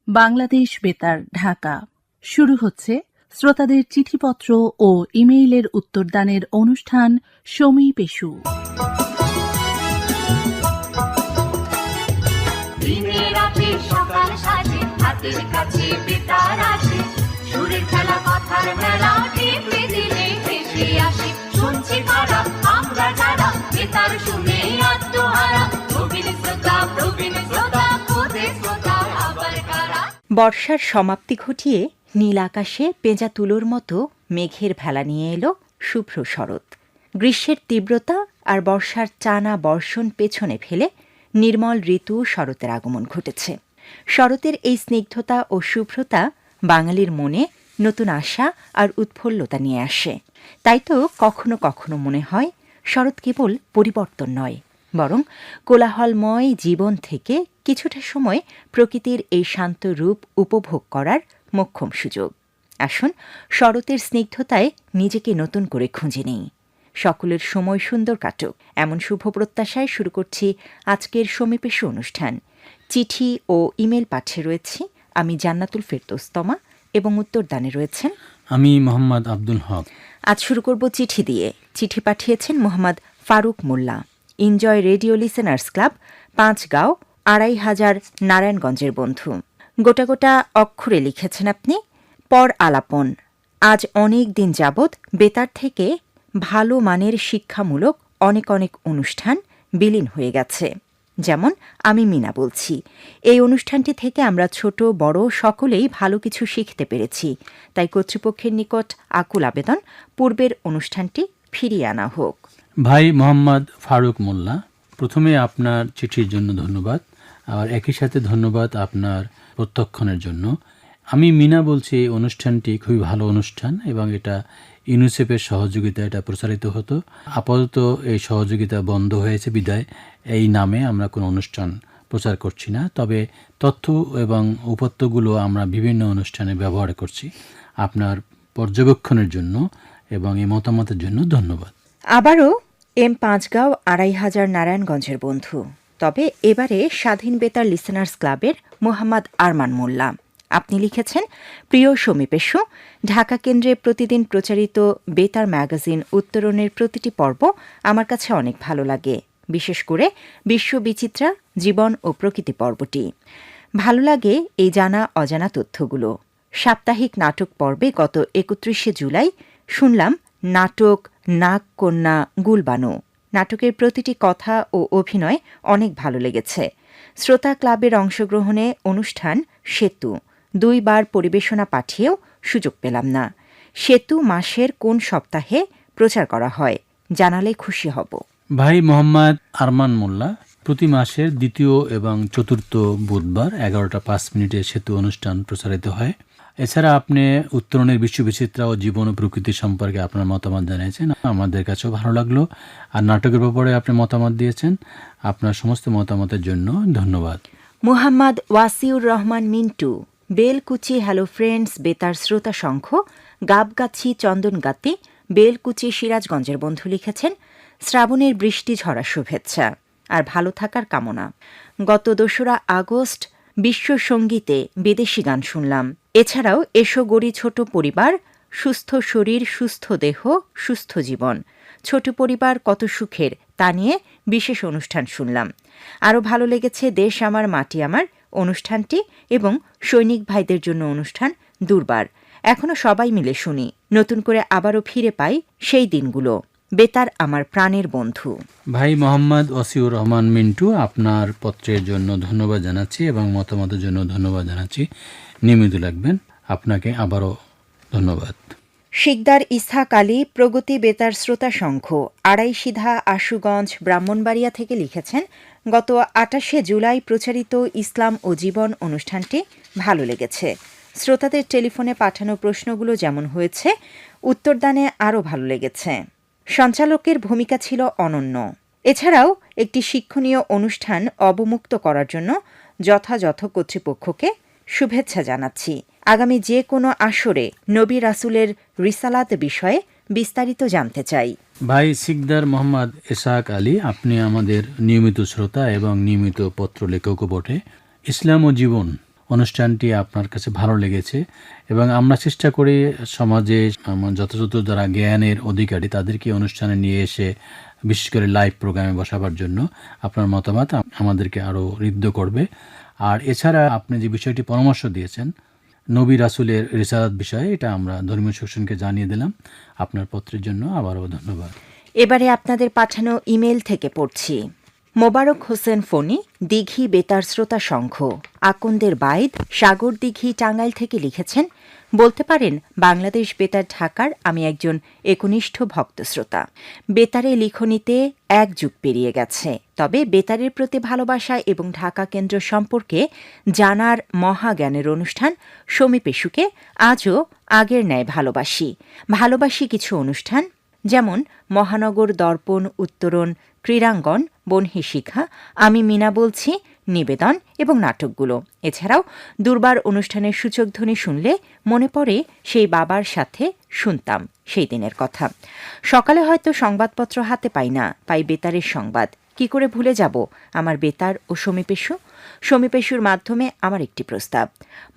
বাংলাদেশ বেতার, ঢাকা। শুরু হচ্ছে শ্রোতাদের চিঠিপত্র ও ইমেইলের উত্তরদানের অনুষ্ঠান সমী পেশু। দিনের রাতে সকাল সাজে, হাতের কাছে বেতার আসে, সুরের খেলা কথার মেলা, টিপে দিলে ভেসে আসে। শুনছি কারা আমরা যারা বেতার শুনে আত্মহারা, প্রবীণ শ্রোতা খুদে শ্রোতা আবার কারা। বর্ষার সমাপ্তি ঘটিয়ে নীল আকাশে পেঁজা তুলোর মতো মেঘের ভেলা নিয়ে এলো শুভ্র শরৎ। গ্রীষ্মের তীব্রতা আর বর্ষার টানা বর্ষণ পেছনে ফেলে নির্মল ঋতু শরতের আগমন ঘটেছে। শরতের এই স্নিগ্ধতা ও শুভ্রতা বাঙালির মনে নতুন আশা আর উৎফুল্লতা নিয়ে আসে। তাই তো কখনো কখনো মনে হয় শরৎ কেবল পরিবর্তন নয়, বরং কোলাহলময় জীবন থেকে কিছুটা সময় প্রকৃতির এই শান্ত রূপ উপভোগ করার মোক্ষম সুযোগ। আসুন শরতের স্নিগ্ধতায় নিজেকে নতুন করে খুঁজে নেই। সকলের সময় সুন্দর কাটুক, এমন শুভ প্রত্যাশায় শুরু করছি আজকের সমীপেশু অনুষ্ঠান। চিঠি ও ইমেল পাঠে রয়েছি আমি জান্নাতুল ফেরদৌস এবং উত্তরদানে রয়েছেন আমি মোহাম্মদ আব্দুল হক। আজ শুরু করব চিঠি দিয়ে। চিঠি পাঠিয়েছেন মোহাম্মদ ফারুক মোল্লা, এনজয় রেডিও লিসেনার্স ক্লাব, 5 গাঁও, 2500 নারায়ণগঞ্জের বন্ধু। গোটা গোটা অক্ষরে লিখেছেন আপনি। পর আলাপন, আজ অনেক দিন যাবৎ বেতার থেকে ভালো মানের শিক্ষামূলক অনেক অনেক অনুষ্ঠান বিলীন হয়ে গেছে। যেমন আমি মিনা বলছি, এই অনুষ্ঠানটি থেকে আমরা ছোট বড় সকলেই ভালো কিছু শিখতে পেরেছি। তাই কর্তৃপক্ষের নিকট আকুল আবেদন, পূর্বের অনুষ্ঠানটি ফিরিয়ে আনা হোক। ভাই মোহাম্মদ ফারুক মোল্লা, প্রথমে আপনার চিঠির জন্য ধন্যবাদ, আর একই সাথে ধন্যবাদ আপনার প্রত্যক্ষণের জন্য। আমি মিনা বলছি, এই অনুষ্ঠানটি খুবই ভালো অনুষ্ঠান এবং এটা ইউনিসেফের সহযোগিতা এটা প্রচারিত হতো। আপাতত এই সহযোগিতা বন্ধ হয়েছে বিদায় এই নামে আমরা কোনো অনুষ্ঠান প্রচার করছি না, তবে তথ্য এবং উপাত্তগুলো আমরা বিভিন্ন অনুষ্ঠানে ব্যবহার করছি। আপনার পর্যবেক্ষণের জন্য এবং এই মতামতের জন্য ধন্যবাদ। আবারও M5 গাঁও, 2500 নারায়ণগঞ্জের বন্ধু, তবে এবারে স্বাধীন বেতার লিসেনার্স ক্লাবের মোহাম্মদ আরমান মোল্লা। আপনি লিখেছেন, প্রিয় সমীপেশু, ঢাকা কেন্দ্রে প্রতিদিন প্রচারিত বেতার ম্যাগাজিন উত্তরণের প্রতিটি পর্ব আমার কাছে অনেক ভালো লাগে, বিশেষ করে বিশ্ববিচিত্রা জীবন ও প্রকৃতি পর্বটি। ভালো লাগে এই জানা অজানা তথ্যগুলো। সাপ্তাহিক নাটক পর্বে গত 31শে জুলাই শুনলাম নাটক নাগ কন্যা গুলবানো। নাটকের প্রতিটি কথা ও অভিনয় অনেক ভালো লেগেছে। শ্রোতা ক্লাবের অংশগ্রহণে অনুষ্ঠান সেতু 2 বার পরিবেশনা পাঠিয়েও সুযোগ পেলাম না। সেতু মাসের কোন সপ্তাহে প্রচার করা হয় জানালে খুশি হব। ভাই মোহাম্মদ আরমান মোল্লা, প্রতি মাসের দ্বিতীয় এবং চতুর্থ বুধবার 11টা 5 সেতু অনুষ্ঠান প্রচারিত হয়। এছাড়া আপনি উত্তরণের বিশ্ববিচিত্রা ও জীবন ও প্রকৃতি সম্পর্কে আপনার মতামত জানিয়েছেন, আমাদের কাছেও ভালো লাগলো। আর নাটকের ব্যাপারে আপনি মতামত দিয়েছেন, আপনার সমস্ত মতামতের জন্য ধন্যবাদ। মুহাম্মদ ওয়াসিউর রহমান মিন্টু, বেলকুচি হ্যালো ফ্রেন্ডস বেতার শ্রোতা সংঘ, গাবগাছি চন্দনগাতি, বেলকুচি সিরাজগঞ্জের বন্ধু লিখেছেন, শ্রাবণের বৃষ্টি ঝরা শুভেচ্ছা আর ভালো থাকার কামনা। গত 2রা আগস্ট বিশ্ব সঙ্গীতে বিদেশি গান শুনলাম। এছাড়াও এসো গড়ি ছোট পরিবার, সুস্থ শরীর সুস্থ দেহ সুস্থ জীবন, ছোট পরিবার কত সুখের তা নিয়ে বিশেষ অনুষ্ঠান শুনলাম। আরও ভালো লেগেছে দেশ আমার মাটি আমার অনুষ্ঠানটি এবং সৈনিক ভাইদের জন্য অনুষ্ঠান দুর্বার। এখনো সবাই মিলে শুনি, নতুন করে আবারও ফিরে পাই সেই দিনগুলো। বেতার আমার প্রাণের বন্ধু। ভাই মোহাম্মদ ওয়াসিউর রহমান মিন্টু, আপনার পত্রের জন্য ধন্যবাদ জানাচ্ছি এবং মতামতের জন্য ধন্যবাদ জানাচ্ছি। নিয়মিত লাগবেন, আপনাকে আবারও ধন্যবাদ। শিকদার ইসহাক আলী, প্রগতি বেতার শ্রোতা সংঘ, আড়াইসিধা আশুগঞ্জ ব্রাহ্মণবাড়িয়া থেকে লিখেছেন, গত 28শে জুলাই প্রচারিত ইসলাম ও জীবন অনুষ্ঠানটি ভালো লেগেছে। শ্রোতাদের টেলিফোনে পাঠানো প্রশ্নগুলো যেমন হয়েছে, উত্তরদানে আরও ভালো লেগেছে। সঞ্চালকের ভূমিকা ছিল অনন্য। এছাড়াও একটি শিক্ষণীয় অনুষ্ঠান অবমুক্ত করার জন্য যথাযথ কর্তৃপক্ষকে শুভেচ্ছা জানাচ্ছি। আগামী যে কোনো আসরে নবী রাসূলের রিসালাত বিষয়ে বিস্তারিত জানতে চাই। ভাই সিকদার মোহাম্মদ ইসহাক আলী, আপনি আমাদের নিয়মিত শ্রোতা এবং নিয়মিত পত্র লেখকও বটে। ইসলাম ও জীবন অনুষ্ঠানটি আপনার কাছে ভালো লেগেছে এবং আমরা চেষ্টা করি সমাজে যথাযথ যারা জ্ঞানের অধিকারী তাদেরকে অনুষ্ঠানে নিয়ে এসে বিশেষ করে লাইভ প্রোগ্রামে বসাবার জন্য আপনার মতামত আমাদেরকে আরও ঋদ্ধ করবে। আর এছাড়া আপনি যে বিষয়টি পরামর্শ দিয়েছেন নবী রাসূলের রিসালাত বিষয়ে, এটা আমরা ধর্মীয় সেকশনকে জানিয়ে দিলাম। আপনার পত্রের জন্য আবারও ধন্যবাদ। এবারে আপনাদের পাঠানো ইমেল থেকে পড়ছি। মোবারক হোসেন ফণি, দিঘি বেতার শ্রোতা সংঘ, আকন্দের বাইদ, সাগর দিঘি, টাঙ্গাইল থেকে লিখেছেন, বলতে পারেন বাংলাদেশ বেতার ঢাকার আমি একজন একনিষ্ঠ ভক্ত শ্রোতা। বেতারে লিখনিতে এক যুগ পেরিয়ে গেছে, তবে বেতারের প্রতি ভালোবাসা এবং ঢাকা কেন্দ্র সম্পর্কে জানার মহাজ্ঞানের অনুষ্ঠান সমী পেশুকে আজও আগের ন্যায় ভালোবাসি কিছু অনুষ্ঠান, যেমন মহানগর দর্পণ, উত্তরণ, ক্রীড়াঙ্গন, বনহি শিখা, আমি মিনা বলছি, নিবেদন এবং নাটকগুলো। এছাড়াও দুর্বার অনুষ্ঠানের সূচকধ্বনি শুনলে মনে পড়ে সেই বাবার সাথে শুনতাম সেই দিনের কথা। সকালে হয়তো সংবাদপত্র হাতে পাই বেতারের সংবাদ। কি করে ভুলে যাব আমার বেতার ও সমী পেশুর মাধ্যমে আমার একটি প্রস্তাব,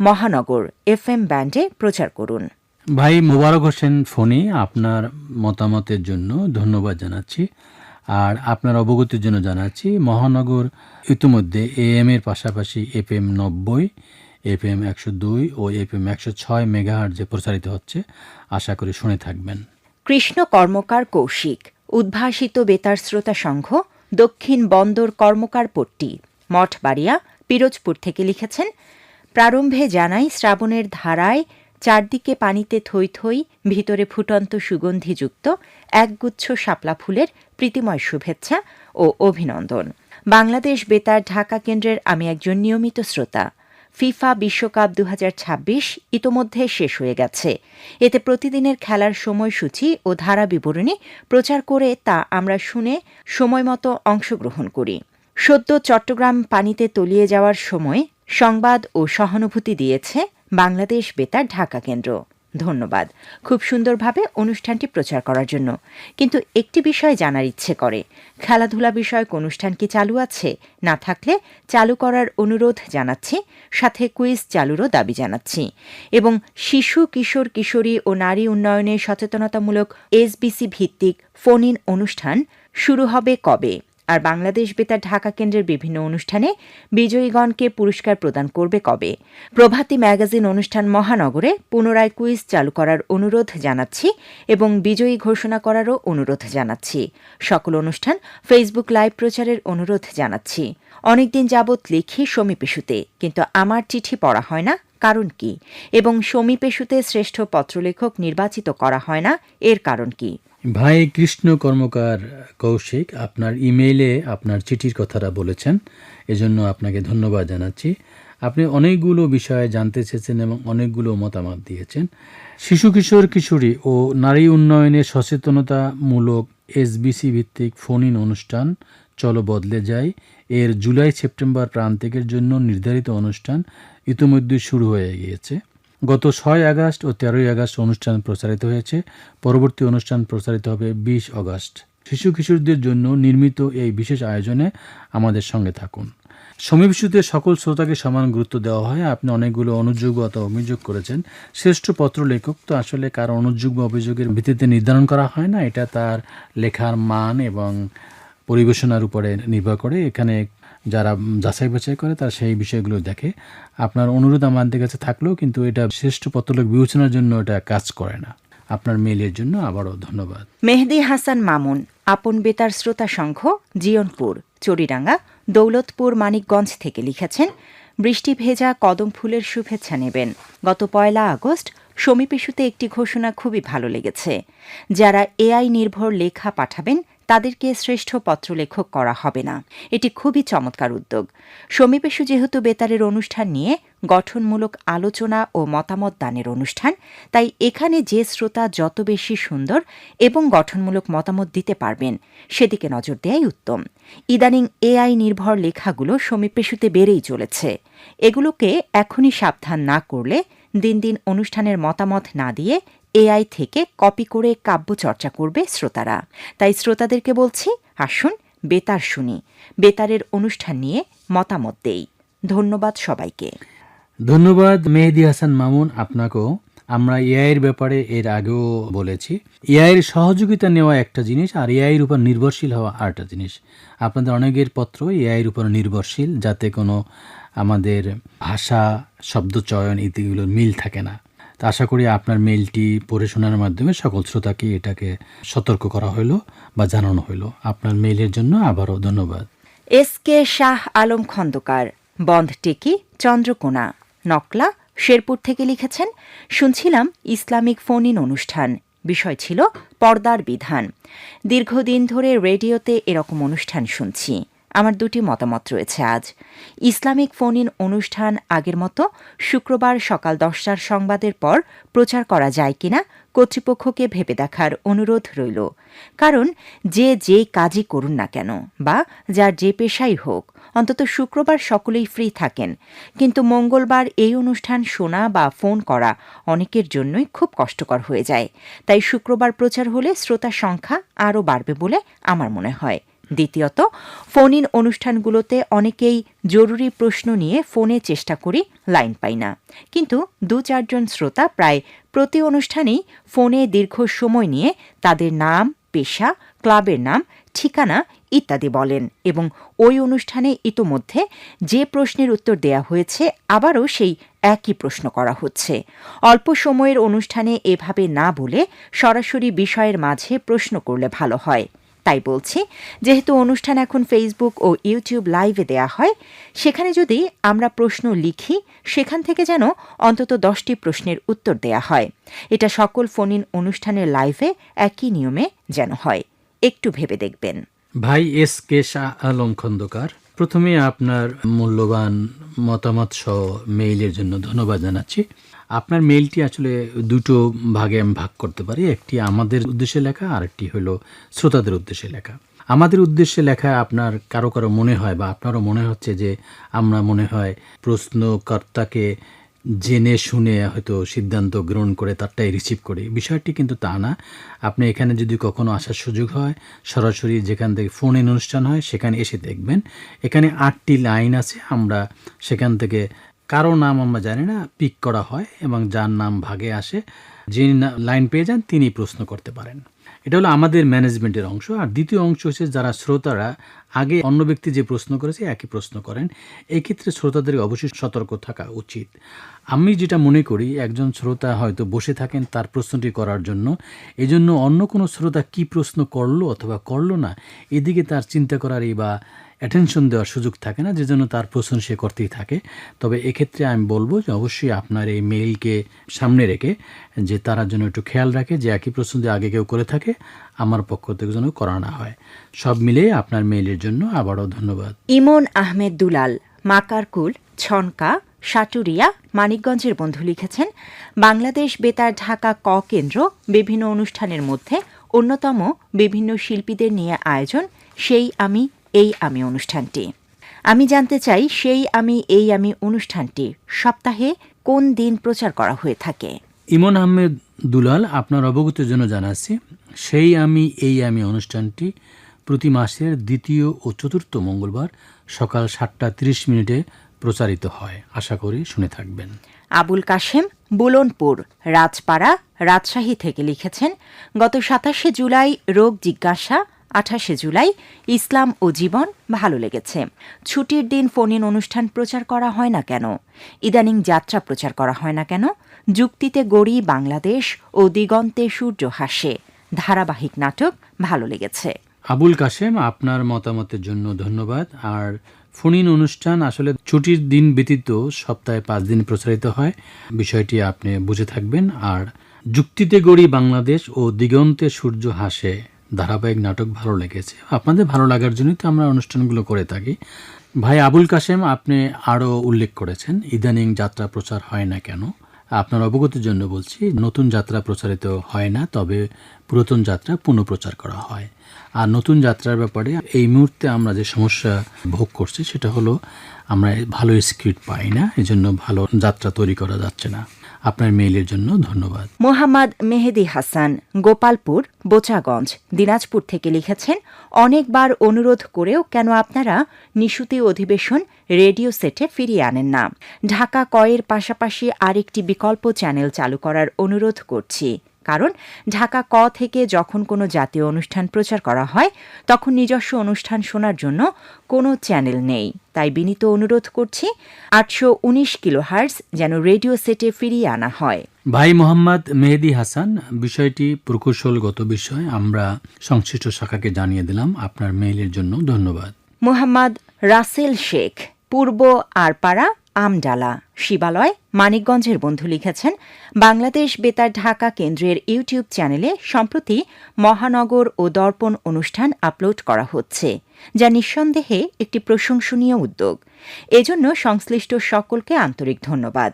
মহানগর FM ব্যান্ডে প্রচার করুন। ভাই মোবারক হোসেন ফণি, আপনার মতামতের জন্য ধন্যবাদ জানাচ্ছি। আর আপনার অবগতির জন্য জানাচ্ছি, মহানগর ইতিমধ্যে AM এর পাশাপাশি FM 90, FM 102 ও FM 106 মেগাহার্টজে প্রচারিত হচ্ছে। আশা করি শুনে থাকবেন। কৃষ্ণ কর্মকার কৌশিক, উদ্ভাসিত বেতার শ্রোতা সংঘ, দক্ষিণ বন্দর কর্মকার পট্টি, মঠবাড়িয়া, পিরোজপুর থেকে লিখেছেন, প্রারম্ভে জানাই শ্রাবণের ধারায় চারদিকে পানিতে থই থই, ভিতরে ফুটন্ত সুগন্ধিযুক্ত একগুচ্ছ শাপলা ফুলের প্রীতিময় শুভেচ্ছা ও অভিনন্দন। বাংলাদেশ বেতার ঢাকা কেন্দ্রের আমি একজন নিয়মিত শ্রোতা। ফিফা বিশ্বকাপ 2026 ইতোমধ্যে শেষ হয়ে গেছে। এতে প্রতিদিনের খেলার সময়সূচি ও ধারা বিবরণী প্রচার করে তা আমরা শুনে সময়মতো অংশগ্রহণ করি। সদ্য চট্টগ্রাম পানিতে তলিয়ে যাওয়ার সময় সংবাদ ও সহানুভূতি দিয়েছে বাংলাদেশ বেতার ঢাকা কেন্দ্র। ধন্যবাদ খুব সুন্দরভাবে অনুষ্ঠানটি প্রচার করার জন্য। কিন্তু একটি বিষয় জানার ইচ্ছে করে, খেলাধুলা বিষয়ক অনুষ্ঠান কি চালু আছে? না থাকলে চালু করার অনুরোধ জানাচ্ছি, সাথে কুইজ চালুরও দাবি জানাচ্ছি। এবং শিশু, কিশোর, কিশোরী ও নারী উন্নয়নে সচেতনতামূলক SBC ভিত্তিক ফোন ইন অনুষ্ঠান শুরু হবে কবে? আর বাংলাদেশ বেতার ঢাকা কেন্দ্রের বিভিন্ন অনুষ্ঠানে বিজয়ীগণকে পুরস্কার প্রদান করবে কবে? প্রভাতী ম্যাগাজিন অনুষ্ঠান মহানগরে পুনরায় কুইজ চালু করার অনুরোধ জানাচ্ছি এবং বিজয়ী ঘোষণা করারও অনুরোধ জানাচ্ছি। সকল অনুষ্ঠান ফেসবুক লাইভ প্রচারের অনুরোধ জানাচ্ছি। অনেকদিন যাবৎ লিখি সমী পেশুতে, কিন্তু আমার চিঠি পড়া হয় না, কারণ কি? এবং সমী পেশুতে শ্রেষ্ঠ পত্রলেখক নির্বাচিত করা হয় না, এর কারণ কি? ভাই কৃষ্ণ কর্মকার কৌশিক, আপনার ইমেইলে আপনার চিঠির কথাটা বলেছেন, এজন্য আপনাকে ধন্যবাদ জানাচ্ছি। আপনি অনেকগুলো বিষয়ে জানতে চেয়েছেন এবং অনেকগুলো মতামত দিয়েছেন। শিশু, কিশোর, কিশোরী ও নারী উন্নয়নে সচেতনতামূলক SBC ভিত্তিক ফোন ইন অনুষ্ঠান চলো বদলে যায় এর জুলাই-সেপ্টেম্বর প্রান্তিকের জন্য নির্ধারিত অনুষ্ঠান ইতিমধ্যে শুরু হয়ে গিয়েছে। গত 6 আগস্ট ও 13 আগস্ট অনুষ্ঠান প্রচারিত হয়েছে। পরবর্তী অনুষ্ঠান প্রচারিত হবে 20 আগস্ট। শিশু কিশোরদের জন্য নির্মিত এই বিশেষ আয়োজনে আমাদের সঙ্গে থাকুন। সমী পেশুতে সকল শ্রোতাকে সমান গুরুত্ব দেওয়া হয়। আপনি অনেকগুলো অনুযোগ অথবা অভিযোগ করেছেন। শ্রেষ্ঠ পত্র লেখক তো আসলে কারো অনুযোগ বা অভিযোগের ভিত্তিতে নির্ধারণ করা হয় না, এটা তার লেখার মান এবং পরিবেশনার উপরে নির্ভর করে। এখানে যারা যাচাই বাছাই করে তারা সেই বিষয়গুলো দেখে। আপনার অনুরোধ আমাদের কাছে থাকলেও কিন্তু এটা শ্রেষ্ঠ পত্রলেখ বিবেচনার জন্য এটা কাজ করে না। আপনার মেইলের জন্য আবারও ধন্যবাদ। মেহেদী হাসান মামুন, আপন বেতার শ্রোতা সংঘ, জিয়নপুর, চরিডাঙ্গা, দৌলতপুর, মানিকগঞ্জ থেকে লিখেছেন, বৃষ্টি ভেজা কদম ফুলের শুভেচ্ছা নেবেন। গত 1 আগস্ট সমী পেশুতে একটি ঘোষণা খুবই ভালো লেগেছে। যারা AI নির্ভর লেখা পাঠাবেন তাদেরকে শ্রেষ্ঠ পত্রলেখক করা হবে না। এটি খুবই চমৎকার উদ্যোগ। সমী পেশু যেহেতু বেতারের অনুষ্ঠান নিয়ে গঠনমূলক আলোচনা ও মতামত দানের অনুষ্ঠান, তাই এখানে যে শ্রোতা যত বেশি সুন্দর এবং গঠনমূলক মতামত দিতে পারবেন সেদিকে নজর দেয়াই উত্তম। ইদানিং AI নির্ভর লেখাগুলো সমী পেশুতে বেড়েই চলেছে। এগুলোকে এখনই সাবধান না করলে দিন দিন অনুষ্ঠানের মতামত না দিয়ে AI থেকে কপি করে কাব্য চর্চা করবে শ্রোতারা। তাই শ্রোতাদেরকে বলছি, আসুন বেতার শুনি, বেতারের অনুষ্ঠান নিয়ে মতামত দেই। ধন্যবাদ সবাইকে। ধন্যবাদ মেহেদী হাসান মামুন, আপনাকেও। আমরা এআইয়ের ব্যাপারে এর আগেও বলেছি, এআইয়ের সহযোগিতা নেওয়া একটা জিনিস আর এআইয়ের উপর নির্ভরশীল হওয়া আরেকটা জিনিস। আপনাদের অনেকের পত্র এআইয়ের উপর নির্ভরশীল, যাতে কোনো আমাদের ভাষা, শব্দচয়ন ইত্যাদিগুলোর মিল থাকে না। তা আশা করি আপনার মেইলটি পড়ে শোনার মাধ্যমে সকল শ্রোতাকে এটাকে সতর্ক করা হলো বা জানানো হলো। আপনার মেইলের জন্য আবারও ধন্যবাদ। এস.কে. শাহ আলম খন্দকার, বন্ধটেকি, চন্দ্রকোনা, নকলা, শেরপুর থেকে লিখেছেন, শুনছিলাম ইসলামিক ফোন ইন অনুষ্ঠান। বিষয় ছিল পর্দার বিধান। দীর্ঘদিন ধরে রেডিওতে এরকম অনুষ্ঠান শুনছি। আমার দুটি মতামত রয়েছে আজ। ইসলামিক ফোন ইন অনুষ্ঠান আগের মতো শুক্রবার সকাল 10টার সংবাদের পর প্রচার করা যায় কিনা কর্তৃপক্ষকে ভেবে দেখার অনুরোধ রইল। কারণ যে কাজই করুন না কেন বা যার যে পেশাই হোক, অন্তত শুক্রবার সকলেই ফ্রি থাকেন। কিন্তু মঙ্গলবার এই অনুষ্ঠান শোনা বা ফোন করা অনেকের জন্যই খুব কষ্টকর হয়ে যায়। তাই শুক্রবার প্রচার হলে শ্রোতার সংখ্যা আরও বাড়বে বলে আমার মনে হয়। দ্বিতীয়ত, ফোন ইন অনুষ্ঠানগুলোতে অনেকেই জরুরি প্রশ্ন নিয়ে ফোনে চেষ্টা করি, লাইন পাই না। কিন্তু 2-4 জন শ্রোতা প্রায় প্রতি অনুষ্ঠানেই ফোনে দীর্ঘ সময় নিয়ে তাদের নাম, পেশা, ক্লাবের নাম, ঠিকানা ইত্যাদি বলেন এবং ওই অনুষ্ঠানে ইতোমধ্যে যে প্রশ্নের উত্তর দেয়া হয়েছে আবারও সেই একই প্রশ্ন করা হচ্ছে। অল্প সময়ের অনুষ্ঠানে এভাবে না বলে সরাসরি বিষয়ের মাঝে প্রশ্ন করলে ভালো হয়। তাই বলছি, যেহেতু অনুষ্ঠান এখন ফেসবুক ও ইউটিউব লাইভে দেয়া হয়, সেখানে যদি আমরা প্রশ্ন লিখি, সেখান থেকে যেন অন্তত 10টি প্রশ্নের উত্তর দেয়া হয়। এটা সকল ফোন ইন অনুষ্ঠানের লাইভে একই নিয়মে যেন হয়। একটু ভেবে দেখবেন। ভাই এস.কে. শাহ আলম খন্দকার, প্রথমে আপনার মূল্যবান মতামত সহ মেইলের জন্য ধন্যবাদ জানাচ্ছি। আপনার মেইলটি আসলে দুটো ভাগে আমি ভাগ করতে পারি, একটি আমাদের উদ্দেশ্যে লেখা আর একটি হলো শ্রোতাদের উদ্দেশ্যে লেখা। আমাদের উদ্দেশ্যে লেখা আপনার কারো মনে হয় বা আপনারও মনে হচ্ছে যে আমরা মনে হয় প্রশ্নকর্তাকে জেনে শুনে হয়তো সিদ্ধান্ত গ্রহণ করে তারটাই রিসিভ করি। বিষয়টি কিন্তু তা না। আপনি এখানে যদি কখনো আসার সুযোগ হয়, সরাসরি যেখান থেকে ফোন ইন অনুষ্ঠান হয় সেখানে এসে দেখবেন, এখানে 8টি লাইন আছে। আমরা সেখান থেকে কারো নাম আমরা জানি না, পিক করা হয় এবং যার নাম ভাগে আসে, যিনি লাইন পেয়ে যান তিনি প্রশ্ন করতে পারেন। এটা হলো আমাদের ম্যানেজমেন্টের অংশ। আর দ্বিতীয় অংশ হচ্ছে যারা শ্রোতারা আগে অন্য ব্যক্তি যে প্রশ্ন করেছে একই প্রশ্ন করেন, এই ক্ষেত্রে শ্রোতাদের অবশ্যই সতর্ক থাকা উচিত। আমি যেটা মনে করি, একজন শ্রোতা হয়তো বসে থাকেন তার প্রশ্নটি করার জন্য, এজন্য অন্য কোনো শ্রোতা কি প্রশ্ন করলো অথবা করলো না এদিকে তার চিন্তা করারই বা অ্যাটেনশন দেওয়ার সুযোগ থাকে না, যে জন্য তার প্রশ্ন সে করতেই থাকে। তবে এক্ষেত্রে আমি বলবো যে অবশ্যই আপনার এই মেইলকে সামনে রেখে যে তারা যেন একটু খেয়াল রাখে যে একই প্রশ্ন যদি আগে কেউ করে থাকে আমার পক্ষ থেকে যেন করা না হয়। সব মিলে আপনার মেইলের জন্য আবারও ধন্যবাদ। ইমন আহমেদ দুলাল, মাকারকুল, ছনকা, সাটুরিয়া, মানিকগঞ্জের বন্ধু লিখেছেন, বাংলাদেশ বেতার ঢাকা ক কেন্দ্র বিভিন্ন অনুষ্ঠানের মধ্যে অন্যতম বিভিন্ন শিল্পীদের নিয়ে আয়োজন সেই আমি এই আমি অনুষ্ঠানটি। আমি জানতে চাই সেই আমি এই আমি অনুষ্ঠানটি সপ্তাহে কোন দিন প্রচার করা হয়ে থাকে। ইমন আহমেদ দুলাল, আপনার অবগতির জন্য জানাচ্ছি, সেই আমি এই আমি অনুষ্ঠানটি প্রতি মাসের 2য় ও 4র্থ মঙ্গলবার সকাল 7টা 30 প্রচারিত হয়। আশা করি শুনে থাকবেন। আবুল কাশেম, বুলনপুর, রাজপাড়া, রাজশাহী থেকে লিখেছেন, গত 27শে জুলাই রোগ জিজ্ঞাসা, 28শে জুলাই ইসলাম ও জীবন ভালো লেগেছে। ছুটির দিন ফোন ইন অনুষ্ঠান প্রচার করা হয় না কেন? ইদানিং যাত্রা প্রচার করা হয় না কেন? যুক্তিতে গড়ি বাংলাদেশ ও দিগন্তে সূর্য হাসে ধারাবাহিক নাটক ভালো লেগেছে। আবুল কাশেম, আপনার মতামতের জন্য ধন্যবাদ। আর ফোন ইন অনুষ্ঠান আসলে ছুটির দিন ব্যতীত সপ্তাহে 5 দিন প্রচারিত হয়, বিষয়টি আপনি বুঝে থাকবেন। আর যুক্তিতে গড়ি বাংলাদেশ ও দিগন্তে সূর্য হাসে ধারাবাহিক নাটক ভালো লেগেছে। আপনাদের ভালো লাগার জন্যই তো আমরা অনুষ্ঠানগুলো করে থাকি। ভাই আবুল কাশেম, আপনি আরও উল্লেখ করেছেন ইদানিং যাত্রা প্রচার হয় না কেন। আপনার অবগতির জন্য বলছি, নতুন যাত্রা প্রচারিত হয় না, তবে পুরাতন যাত্রা পুনঃপ্রচার করা হয়। আর নতুন যাত্রার ব্যাপারে এই মুহূর্তে আমরা যে সমস্যা ভোগ করছি সেটা হলো আমরা ভালো স্ক্রিপ্ট পাই না, এজন্য ভালো যাত্রা তৈরি করা যাচ্ছে না। আপনার মেইলের জন্য ধন্যবাদ। মোহাম্মদ মেহেদি হাসান গোপালপুর বোচাগঞ্জ দিনাজপুর থেকে লিখেছেন, অনেকবার অনুরোধ করেও কেন আপনারা নিশুতি অধিবেশন রেডিও সেটে ফিরিয়ে আনেন না? ঢাকা কয়ের পাশাপাশি আরেকটি বিকল্প চ্যানেল চালু করার অনুরোধ করছি, কারণ ঢাকা ক থেকে যখন কোনো জাতীয় অনুষ্ঠান প্রচার করা হয় তখন নিজস্ব অনুষ্ঠান শোনার জন্য কোনো চ্যানেল নেই। তাই বিনীত অনুরোধ করছি 819 কিলোহার্টজ যেন রেডিও সেটে ফিরিয়ে আনা হয়। ভাই মোহাম্মদ মেহেদি হাসান, বিষয়টি প্রকৌশলগত বিষয়, আমরা সংশ্লিষ্ট শাখাকে জানিয়ে দিলাম। আপনার মেইলের জন্য ধন্যবাদ। মোহাম্মদ রাসেল শেখ পূর্ব আরপাড়া আমডালা শিবালয় মানিকগঞ্জের বন্ধু লিখেছেন, বাংলাদেশ বেতার ঢাকা কেন্দ্রের ইউটিউব চ্যানেলে সম্প্রতি মহানগর ও দর্পণ অনুষ্ঠান আপলোড করা হচ্ছে, যা নিঃসন্দেহে একটি প্রশংসনীয় উদ্যোগ। এজন্য সংশ্লিষ্ট সকলকে আন্তরিক ধন্যবাদ।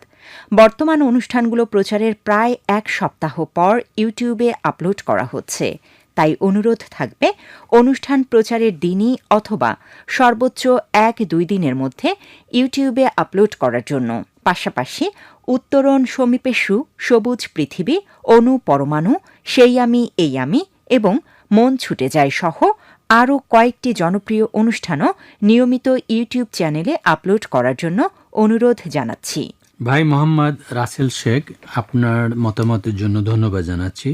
বর্তমান অনুষ্ঠানগুলো প্রচারের প্রায় 1 সপ্তাহ পর ইউটিউবে আপলোড করা হচ্ছে, তাই অনুরোধ থাকবে অনুষ্ঠান প্রচারের দিনই অথবা সর্বোচ্চ 1-2 দিনের মধ্যে ইউটিউবে আপলোড করার জন্য। পাশাপাশি উত্তরণ সমীপেষু সবুজ পৃথিবী, অনু পরমাণু, সেই আমি এই আমি এবং মন ছুটে যায় সহ আরও কয়েকটি জনপ্রিয় অনুষ্ঠানও নিয়মিত ইউটিউব চ্যানেলে আপলোড করার জন্য অনুরোধ জানাচ্ছি। ভাই মোহাম্মদ রাসেল শেখ, আপনার মতামতের জন্য ধন্যবাদ জানাচ্ছি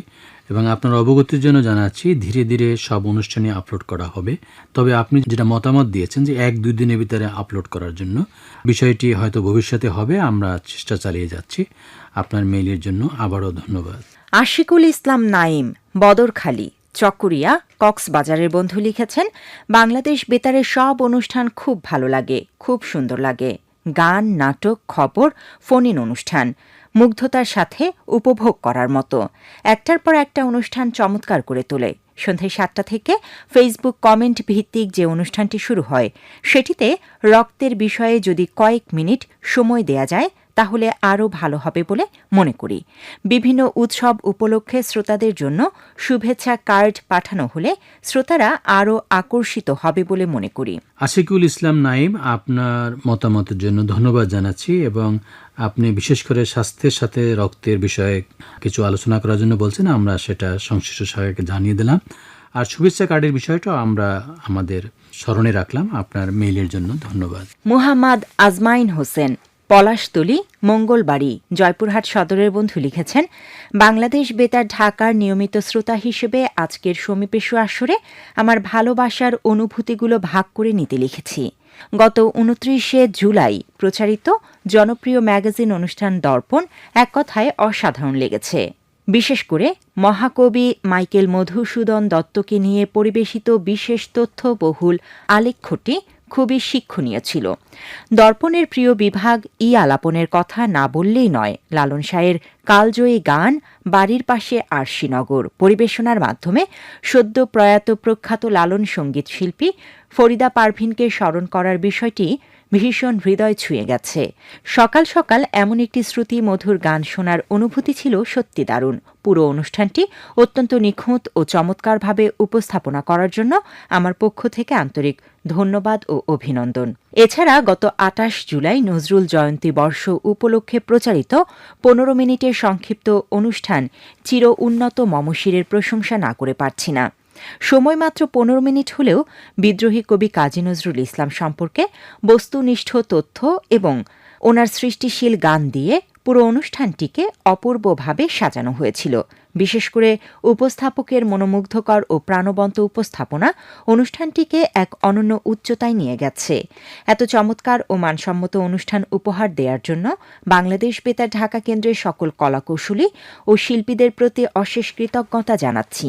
এবং আপনার অবগতির জন্য জানাচ্ছি ধীরে ধীরে সব অনুষ্ঠানে আপলোড করা হবে। তবে আপনি যেটা মতামত দিয়েছেন যে 1-2 দিনের ভিতরে আপলোড করার জন্য, বিষয়টি হয়তো ভবিষ্যতে হবে, আমরা চেষ্টা চালিয়ে যাচ্ছি। আপনার মেইলের জন্য আবারও ধন্যবাদ। আশিকুল ইসলাম নাইম বদরখালী চকরিয়া কক্সবাজারের বন্ধু লিখেছেন, বাংলাদেশ বেতারের সব অনুষ্ঠান খুব ভালো লাগে, খুব সুন্দর লাগে। গান, নাটক, খবর, ফোন ইন অনুষ্ঠান মুগ্ধতার সাথে উপভোগ করার মতো। একটার পর একটা অনুষ্ঠান চমৎকার করে তোলে। সন্ধ্যা 7টা থেকে ফেসবুক কমেন্ট ভিত্তিক যে অনুষ্ঠানটি শুরু হয়, সেটিতে রক্তের বিষয়ে যদি কয়েক মিনিট সময় দেয়া যায় তাহলে আরও ভালো হবে বলে মনে করি। বিভিন্ন উৎসব উপলক্ষে শ্রোতাদের জন্য শুভেচ্ছা কার্ড পাঠানো হলে শ্রোতারা আরও আকর্ষিত হবে বলে মনে করি। আশিকুল ইসলাম নাইম, আপনার মতামতের জন্য ধন্যবাদ জানাচ্ছি এবং আপনি বিশেষ করে স্বাস্থ্যের সাথে রক্তের বিষয়ে কিছু আলোচনা করার জন্য বলছেন, আমরা সেটা সংশ্লিষ্ট শাখাকে জানিয়ে দিলাম। আর শুভেচ্ছা কার্ডের বিষয়টাও আমরা আমাদের স্মরণে রাখলাম। আপনার মেইলের জন্য ধন্যবাদ। মুহাম্মদ আজমাইন হোসেন পলাশতলী মঙ্গলবাড়ি জয়পুরহাট সদরের বন্ধু লিখেছেন, বাংলাদেশ বেতার ঢাকার নিয়মিত শ্রোতা হিসেবে আজকের সমীপেষু আসরে আমার ভালোবাসার অনুভূতিগুলো ভাগ করে নিতে লিখেছি। গত 29শে জুলাই প্রচারিত জনপ্রিয় ম্যাগাজিন অনুষ্ঠান দর্পণ এক কথায় অসাধারণ লেগেছে। বিশেষ করে মহাকবি মাইকেল মধুসূদন দত্তকে নিয়ে পরিবেশিত বিশেষ তথ্যবহুল আলেখ্যটি খুবই শিক্ষণীয় ছিল। দর্পণের প্রিয় বিভাগ ই আলাপনের কথা না বললেই নয়। লালন শাহের কালজয়ী গান বাড়ির পাশে আরশিনগর পরিবেশনার মাধ্যমে সদ্য প্রয়াত প্রখ্যাত লালন সঙ্গীত শিল্পী ফরিদা পারভিনকে স্মরণ করার বিষয়টি ভীষণ হৃদয় ছুঁয়ে গেছে। সকাল সকাল এমন একটি শ্রুতি মধুর গান শোনার অনুভূতি ছিল সত্যি দারুণ। পুরো অনুষ্ঠানটি অত্যন্ত নিখুঁত ও চমৎকারভাবে উপস্থাপনা করার জন্য আমার পক্ষ থেকে আন্তরিক ধন্যবাদ ও অভিনন্দন। এছাড়া গত 28 জুলাই নজরুল জয়ন্তী বর্ষ উপলক্ষে প্রচারিত 15 মিনিটের সংক্ষিপ্ত অনুষ্ঠান চির উন্নত মমশিরের প্রশংসা না করে পারছি না। সময় মাত্র 15 মিনিট হলেও বিদ্রোহী কবি কাজী নজরুল ইসলাম সম্পর্কে বস্তুনিষ্ঠ তথ্য এবং ওনার সৃষ্টিশীল গান দিয়ে পুরো অনুষ্ঠানটিকে অপূর্বভাবে সাজানো হয়েছিল। বিশেষ করে উপস্থাপকের মনোমুগ্ধকর ও প্রাণবন্ত উপস্থাপনা অনুষ্ঠানটিকে এক অনন্য উচ্চতায় নিয়ে গেছে। এত চমৎকার ও মানসম্মত অনুষ্ঠান উপহার দেওয়ার জন্য বাংলাদেশ বেতার ঢাকা কেন্দ্রের সকল কলাকৌশলী ও শিল্পীদের প্রতি অশেষ কৃতজ্ঞতা জানাচ্ছি।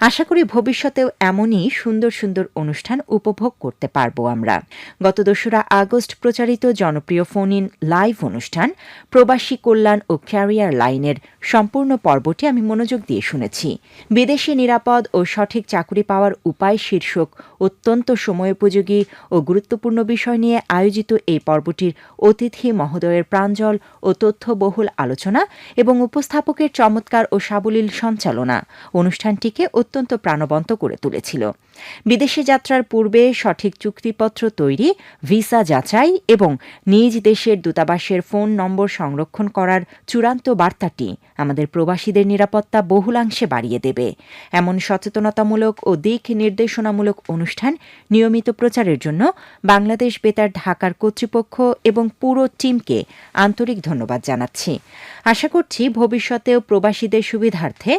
আশা করি ভবিষ্যতেও এমনই সুন্দর সুন্দর অনুষ্ঠান উপভোগ করতে পারব আমরা। গত 2রা আগস্ট প্রচারিত জনপ্রিয় ফোন ইন লাইভ অনুষ্ঠান প্রবাসী কল্যাণ ও ক্যারিয়ার লাইনের সম্পূর্ণ পর্বটি আমি মনোযোগ দিয়ে শুনেছি। বিদেশে নিরাপদ ও সঠিক চাকরি পাওয়ার উপায় শীর্ষক অত্যন্ত সময়োপযোগী ও গুরুত্বপূর্ণ বিষয় নিয়ে আয়োজিত এই পর্বটির অতিথি মহোদয়ের প্রাঞ্জল ও তথ্যবহুল আলোচনা এবং উপস্থাপকের চমৎকার ও সাবলীল সঞ্চালনা অনুষ্ঠানটিকে অত্যন্ত প্রাণবন্ত করে তুলেছিল। বিদেশে যাত্রার পূর্বে সঠিক চুক্তিপত্র তৈরি, ভিসা যাচাই এবং নিজ দেশের দূতাবাসের ফোন নম্বর সংরক্ষণ করার চূড়ান্ত বার্তাটি আমাদের প্রবাসীদের নিরাপত্তা বহুলাংশে বাড়িয়ে দেবে। এমন সচেতনতামূলক ও দিক নির্দেশনামূলক অনুষ্ঠান নিয়মিত প্রচারের জন্য বাংলাদেশ বেতার ঢাকার কর্তৃপক্ষ এবং পুরো টিমকে আন্তরিক ধন্যবাদ জানাচ্ছি। আশা করছি ভবিষ্যতেও প্রবাসীদের সুবিধার্থে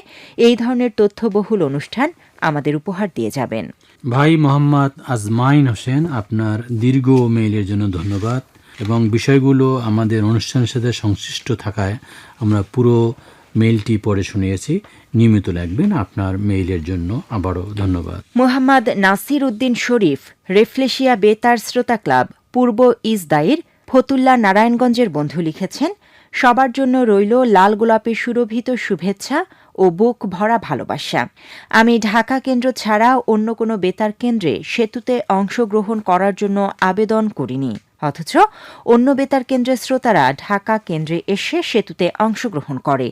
এই ধরনের তথ্যবহুল অনুষ্ঠান আমাদের উপহার দিয়ে যাবেন। ভাই মোহাম্মদ আজমাইন হোসেন, আপনার দীর্ঘ মেইলের জন্য ধন্যবাদ এবং বিষয়গুলো আমাদের অনুষ্ঠানের সাথে সংশ্লিষ্ট থাকায় আমরা পুরো মেইলটি পড়ে শুনিয়েছি। নিয়মিত লাগবেন। আপনার মেইলের জন্য আবারও ধন্যবাদ। মোহাম্মদ নাসির উদ্দিন শরীফ, রেফলেশিয়া বেতার শ্রোতা ক্লাব, পূর্ব ইসদাইর, ফতুল্লা, নারায়ণগঞ্জের বন্ধু লিখেছেন, সবার জন্য রইল লাল গোলাপে সুরভিত শুভেচ্ছা ও বুক ভরা ভালোবাসা। আমি ঢাকা কেন্দ্র ছাড়া অন্য কোনো বেতার কেন্দ্রে সেতুতে অংশগ্রহণ করার জন্য আবেদন করিনি, অথচ অন্য বেতার কেন্দ্রের শ্রোতারা ঢাকা কেন্দ্রে এসে সেতুতে অংশগ্রহণ করে।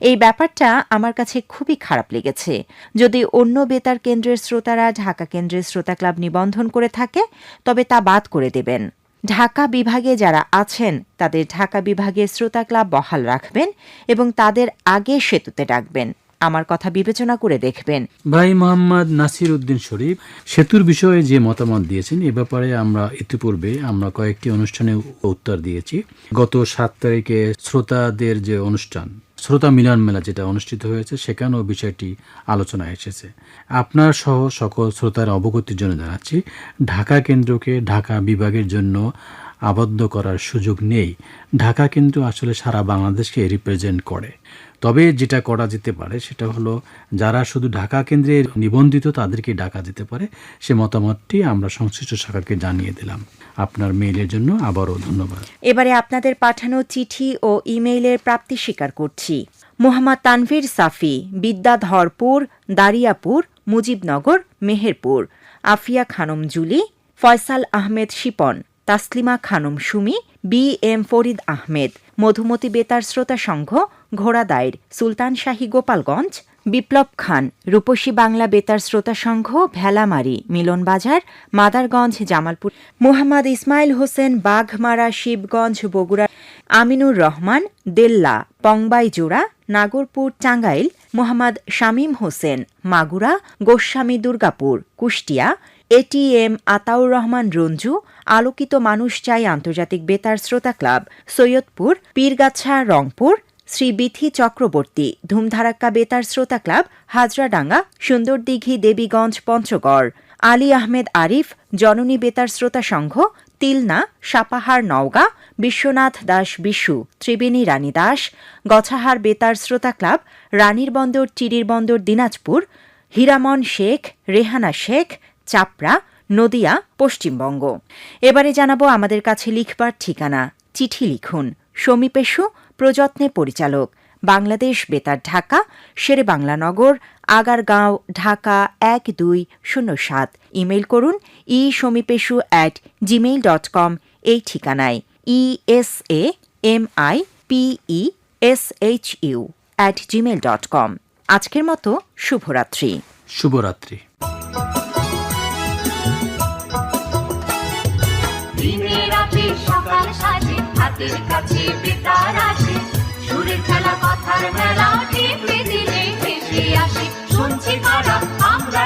এই ব্যাপারটা আমার কাছে খুবই খারাপ লেগেছে। যদি অন্য বেতার কেন্দ্রের শ্রোতারা ঢাকা কেন্দ্রের শ্রোতা ক্লাব নিবন্ধন করে থাকে তবে তা বাদ করে দেবেন। ঢাকা বিভাগে যারা আছেন তাদের ঢাকা বিভাগের শ্রোতা ক্লাব বহাল রাখবেন এবং তাদের আগে সেতুতে ডাকবেন। আমার কথা বিবেচনা করে দেখবেন। ভাই মোহাম্মদ নাসির উদ্দিন শরীফ, সেতুর বিষয়ে যে মতামত দিয়েছেন এ ব্যাপারে আমরা ইতিপূর্বে কয়েকটি অনুষ্ঠানে উত্তর দিয়েছি। গত 7 তারিখে শ্রোতাদের যে অনুষ্ঠান, শ্রোতা মিলন মেলা যেটা অনুষ্ঠিত হয়েছে, সেখানেও বিষয়টি আলোচনায় এসেছে। আপনার সহ সকল শ্রোতার অবগতির জন্য জানাচ্ছি, ঢাকা কেন্দ্রকে ঢাকা বিভাগের জন্য আবদ্ধ করার সুযোগ নেই। ঢাকা কেন্দ্র আসলে সারা বাংলাদেশকে রিপ্রেজেন্ট করে। তবে যেটা করা যেতে পারে সেটা হলো, যারা শুধু ঢাকা কেন্দ্রে নিবন্ধিত তাদেরকে ডাকা যেতে পারে। সে মতামতটি আমরা সংশ্লিষ্ট শাখাকে জানিয়ে দিলাম। আপনার মেইলের জন্য আবারও ধন্যবাদ। এবারে আপনাদের পাঠানো চিঠি ও ইমেইলের প্রাপ্তি স্বীকার করছি। মোহাম্মদ তানভীর সাফি, বিদ্যাধরপুর, দারিয়াপুর, মুজিবনগর, মেহেরপুর, আফিয়া খানম জুলি, ফয়সাল আহমেদ শিপন, তাসলিমা খানম সুমি, বি এম ফরিদ আহমেদ, মধুমতি বেতার শ্রোতা সংঘ, ঘোড়াদাইর, সুলতান শাহী, গোপালগঞ্জ, বিপ্লব খান, রূপসী বাংলা বেতার শ্রোতা সংঘ, ভেলামারি, মিলনবাজার, মাদারগঞ্জ, জামালপুর, মোহাম্মদ ইসমাইল হোসেন, বাঘমারা, শিবগঞ্জ, বগুড়া, আমিনুর রহমান, দেল্লা, পংবাইজোড়া, নাগরপুর, টাঙ্গাইল, মোহাম্মদ শামীম হোসেন, মাগুরা, গোস্বামী, দুর্গাপুর, কুষ্টিয়া, এটিএম আতাউর রহমান রঞ্জু, আলোকিত মানুষ চাই আন্তর্জাতিক বেতার শ্রোতা ক্লাব, সৈয়দপুর, পীরগাছা, রংপুর, শ্রী বিথি চক্রবর্তী, ধুমধারাক্কা বেতার শ্রোতা ক্লাব, হাজরাডাঙ্গা, সুন্দরদিঘি, দেবীগঞ্জ, পঞ্চগড়, আলী আহমেদ আরিফ, জননী বেতার শ্রোতা সংঘ, তিলনা, সাপাহার, নওগাঁ, বিশ্বনাথ দাস বিশু, ত্রিবেণী রানী দাস, গছাহার বেতার শ্রোতা ক্লাব, রানীর বন্দর, চিরির বন্দর, দিনাজপুর, হীরামন শেখ, রেহানা শেখ, চাপড়া, নদিয়া, পশ্চিমবঙ্গ। এবারে জানাবো আমাদের কাছে লিখবার ঠিকানা। চিঠি লিখুন। সমীপেশু, প্রযত্নে পরিচালক, বাংলাদেশ বেতার ঢাকা, শেরে বাংলা নগর, আগারগাঁও, ঢাকা 1207। ইমেইল করুন eসমীপেশু@gmail.com। এই ঠিকানায় esamipeshu@gmail.com। আজকের মতো শুভরাত্রি। শুভরাত্রি। দিনে রাতে সকাল সাজে, হাতের কাছে বেতার আছে, সুরের খেলা, কথার মেলা, টিপে দিলে ভেসে আসে, শুনছি কারা আমরা।